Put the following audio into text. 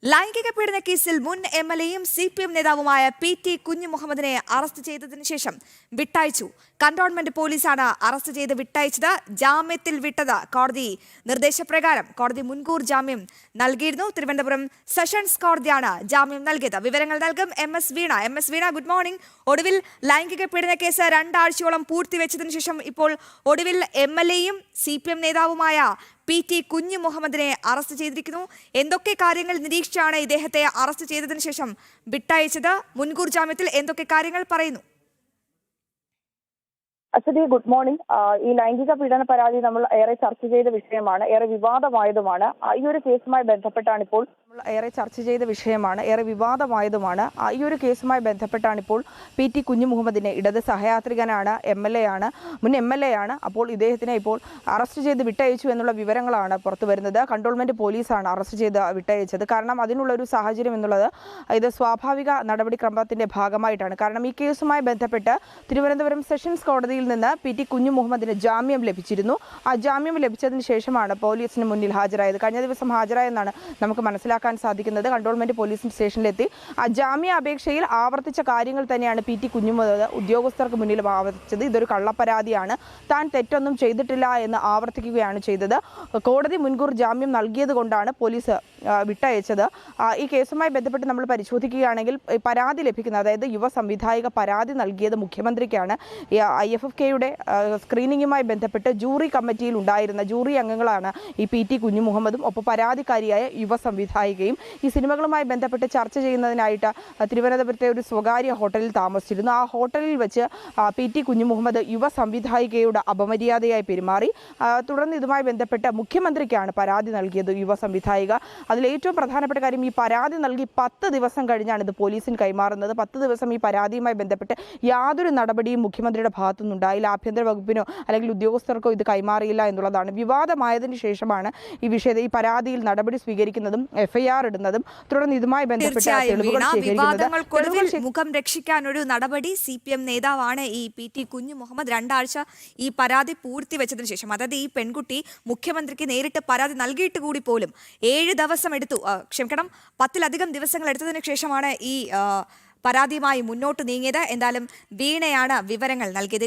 ലൈംഗിക പീഡന കേസിൽ മുൻ എംഎൽഎയും സിപിഎം നേതാവുമായ PT കുഞ്ഞുമുഹമ്മദിനെ അറസ്റ്റ് ചെയ്തതിനു ശേഷം വിട്ടയച്ചു. കന്റോൺമെന്റ് പോലീസാണ് അറസ്റ്റ് ചെയ്ത് വിട്ടയച്ചത്. ജാമ്യത്തിൽ വിട്ടത് കോടതി നിർദ്ദേശപ്രകാരം. കോടതി മുൻകൂർ ജാമ്യം നൽകിയിരുന്നു. തിരുവനന്തപുരം സെഷൻസ് കോടതിയാണ് ജാമ്യം നൽകിയത്. വിവരങ്ങൾ നൽകും MS വീണ. Good morning. ഒടുവിൽ ലൈംഗിക പീഡന കേസ് 2 ആഴ്ചയോളം പൂർത്തിവെച്ചതിനു ശേഷം ഇപ്പോൾ ഒടുവിൽ എംഎൽഎയും സിപിഎം നേതാവുമായ PT കുഞ്ഞുമുഹമ്മദിനെ അറസ്റ്റ് ചെയ്തിരിക്കുന്നു. എന്തൊക്കെ കാര്യങ്ങൾ നിരീക്ഷിച്ചാണ് ഇദ്ദേഹത്തെ അറസ്റ്റ് ചെയ്തതിനു ശേഷം വിട്ടയച്ചത്? മുൻകൂർ ജാമ്യത്തിൽ എന്തൊക്കെ കാര്യങ്ങൾ പറയുന്നു? Aswathy, good morning. ഈ ലൈംഗിക പീഡന പരാതി നമ്മൾ ഏറെ ചർച്ച ചെയ്ത വിഷയമാണ്, ഏറെ വിവാദമായതുമാണ്. ഈ ഒരു കേസുമായി ബന്ധപ്പെട്ടാണ് ഇപ്പോൾ ഏറെ ചർച്ച ചെയ്ത വിഷയമാണ്, ഏറെ വിവാദമായതുമാണ്. ഈ ഒരു കേസുമായി ബന്ധപ്പെട്ടാണ് ഇപ്പോൾ PT കുഞ്ഞുമുഹമ്മദിനെ, ഇടത് സഹയാത്രികനാണ്, മുൻ MLA ആണ്. അപ്പോൾ ഇദ്ദേഹത്തിനെ ഇപ്പോൾ അറസ്റ്റ് ചെയ്ത് വിട്ടയച്ചു എന്നുള്ള വിവരങ്ങളാണ് പുറത്തു വരുന്നത്. കൺട്രോൾമെന്റ് പോലീസാണ് അറസ്റ്റ് ചെയ്ത് വിട്ടയച്ചത്. കാരണം അതിനുള്ളൊരു സാഹചര്യം എന്നുള്ളത് ഇത് സ്വാഭാവിക നടപടിക്രമത്തിന്റെ ഭാഗമായിട്ടാണ്. കാരണം ഈ കേസുമായി ബന്ധപ്പെട്ട് തിരുവനന്തപുരം സെഷൻസ് കോടതിയിൽ നിന്ന് PT കുഞ്ഞുമുഹമ്മദിന് ജാമ്യം ലഭിച്ചിരുന്നു. ആ ജാമ്യം ലഭിച്ചതിന് ശേഷമാണ് പോലീസിന് മുന്നിൽ ഹാജരായത്. കഴിഞ്ഞ ദിവസം ഹാജരായെന്നാണ് നമുക്ക് മനസ്സിലാക്കാൻ സാധിക്കുന്നത്. കൺട്രോൾമെന്റ് പോലീസ് സ്റ്റേഷനിലെത്തി ആ ജാമ്യ അപേക്ഷയിൽ ആവർത്തിച്ച കാര്യങ്ങൾ തന്നെയാണ് PT കുഞ്ഞുമുഹമ്മദ് ഉദ്യോഗസ്ഥർക്ക് മുന്നിൽ ആവർത്തിച്ചത്. ഇതൊരു കള്ളപ്പരാതിയാണ്, താൻ തെറ്റൊന്നും ചെയ്തിട്ടില്ല എന്ന് ആവർത്തിക്കുകയാണ് ചെയ്തത്. കോടതി മുൻകൂർ ജാമ്യം നൽകിയത് കൊണ്ടാണ് പോലീസ് വിട്ടയച്ചത്. ഈ കേസുമായി ബന്ധപ്പെട്ട് നമ്മൾ പരിശോധിക്കുകയാണെങ്കിൽ പരാതി ലഭിക്കുന്നത്, അതായത് യുവ സംവിധായിക പരാതി നൽകിയത് മുഖ്യമന്ത്രിക്കാണ്. IFFKയുടെ സ്ക്രീനിങ്ങുമായി ബന്ധപ്പെട്ട് ജൂറി കമ്മിറ്റിയിൽ ഉണ്ടായിരുന്ന ജൂറി അംഗങ്ങളാണ് ഈ PT കുഞ്ഞുമുഹമ്മദും ഒപ്പം പരാതിക്കാരിയായ യുവ സംവിധായികയും. ഈ സിനിമകളുമായി ബന്ധപ്പെട്ട് ചർച്ച ചെയ്യുന്നതിനായിട്ട് തിരുവനന്തപുരത്തെ ഒരു സ്വകാര്യ ഹോട്ടലിൽ താമസിച്ചിരുന്നു. ആ ഹോട്ടലിൽ വെച്ച് PT കുഞ്ഞുമുഹമ്മദ് യുവ സംവിധായികയുടെ അപമര്യാദയായി പെരുമാറി. തുടർന്ന് ഇതുമായി ബന്ധപ്പെട്ട് മുഖ്യമന്ത്രിക്കാണ് പരാതി നൽകിയത് യുവ സംവിധായിക. അതിൽ ഏറ്റവും പ്രധാനപ്പെട്ട കാര്യം, ഈ പരാതി നൽകി 10 ദിവസം കഴിഞ്ഞാണ് ഇത് പോലീസിന് കൈമാറുന്നത്. 10 ദിവസം ഈ പരാതിയുമായി ബന്ധപ്പെട്ട് യാതൊരു നടപടിയും മുഖ്യമന്ത്രിയുടെ ഭാഗത്തുനിന്നുണ്ടായില്ല. ആഭ്യന്തര വകുപ്പിനോ അല്ലെങ്കിൽ ഉദ്യോഗസ്ഥർക്കോ ഇത് കൈമാറിയില്ല എന്നുള്ളതാണ്. വിവാദമായതിനു ശേഷമാണ് ഈ വിഷയത്തിൽ ഈ പരാതിയിൽ നടപടി സ്വീകരിക്കുന്നതും FIR ഇടുന്നതും തുടർന്ന് ഇതുമായി ബന്ധപ്പെട്ട തെളിവുകൾ ശേഖരിക്കുന്നത്. മുഖം രക്ഷിക്കാൻ ഒരു നടപടി CPM നേതാവാണ് ഈ PT കുഞ്ഞുമുഹമ്മദ്. 2 ആഴ്ച ഈ പരാതി പൂർത്തിവെച്ചതിന് ശേഷം, അതായത് ഈ പെൺകുട്ടി മുഖ്യമന്ത്രിക്ക് നേരിട്ട് പരാതി നൽകിയിട്ട് കൂടി പോലും 7 ദിവസം എടുത്തു, 10-ലധികം ദിവസങ്ങൾ എടുത്തതിന് ശേഷമാണ് ഈ പരാതിയുമായി മുന്നോട്ട് നീങ്ങിയത്. എന്തായാലും വീണയാണ് വിവരങ്ങൾ നൽകിയത്.